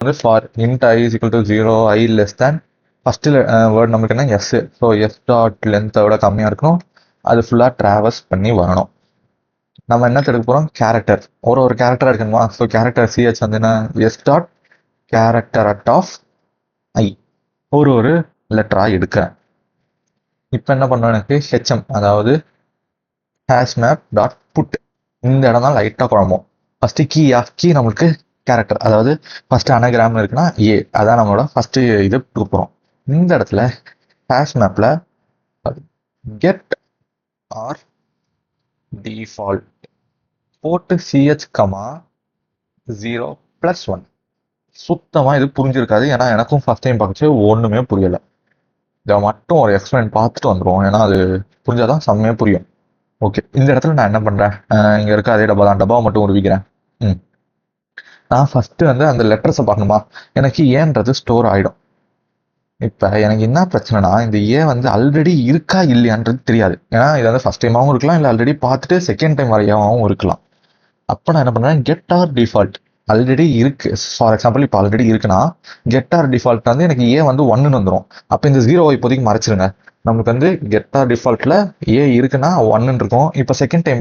வந்து for int I is equal to 0 I less than first word நமக்கு என்ன S. So S dot லென்த்தை விட கம்மியாக இருக்கணும். அது ஃபுல்லாக ட்ராவல்ஸ் பண்ணி வரணும். நம்ம என்ன எடுக்க போகிறோம்? கேரக்டர். ஒரு கேரக்டராக எடுக்கணுமா? ஸோ கேரக்டர் சிஹெச் வந்து என்ன? S dot character at of i ஒரு லெட்டராக எடுக்கிறேன். இப்போ என்ன பண்ணணும்? எனக்கு ஹெச்எம், அதாவது ஹேஷ் மேப் டாட் புட். இந்த இடம் தான் லைட்டாக குழம்பும். ஃபஸ்ட்டு கீ நம்மளுக்கு கேரக்டர், அதாவது ஃபஸ்ட்டு அனகிராம்னு இருக்குன்னா ஏ, அதான் நம்மளோட ஃபஸ்ட்டு இது கொடுக்குறோம். இந்த இடத்துல ஹேஷ் மேப்பில் கெட் ஆர் டிஃபால்ட் போட்டு சிஹெச் கமா 0+1. சுத்தமாக இது புரிஞ்சிருக்காது, ஏன்னா எனக்கும் ஃபஸ்ட் டைம் பார்க்கச்சு ஒன்றுமே புரியலை. இதை மட்டும் ஒரு எக்ஸ்பிளைன் பார்த்துட்டு வந்துடுவோம், ஏன்னா அது புரிஞ்சாதான் செம்மையாக புரியும். ஓகே, இந்த இடத்துல நான் என்ன பண்ணுறேன்? இங்கே இருக்க அதே டப்பாவை மட்டும் உருவிக்கிறேன். நான் ஃபஸ்ட்டு வந்து அந்த லெட்டர்ஸை பார்க்கணுமா? எனக்கு ஏன்றது ஸ்டோர் ஆகிடும். இப்போ எனக்கு என்ன பிரச்சனைனா, இந்த ஏ வந்து ஆல்ரெடி இருக்கா இல்லையான்றது தெரியாது. ஏன்னா இது வந்து ஃபஸ்ட் டைமாகவும் இருக்கலாம், இல்லை ஆல்ரெடி பார்த்துட்டு செகண்ட் டைம் வரையாகவும் இருக்கலாம். அப்போ நான் என்ன பண்ணுறேன்? கெட் ஆர் டிஃபால்ட் ஆல்ரெடி இருக்கு. ஃபார் எக்ஸாம்பிள் இப்போ ஆல்ரெடி இருக்குன்னா கெட் ஆர் டிஃபால்ட் வந்து எனக்கு ஏ வந்து 1ன்னு வந்துடும். அப்போ இந்த 0 இப்போதைக்கு மறைச்சிருங்க. நமக்கு வந்து கெட் ஆர் டிஃபால்ட்டில் ஏ இருக்குன்னா 1ன்னு இருக்கும். இப்போ செகண்ட் டைம்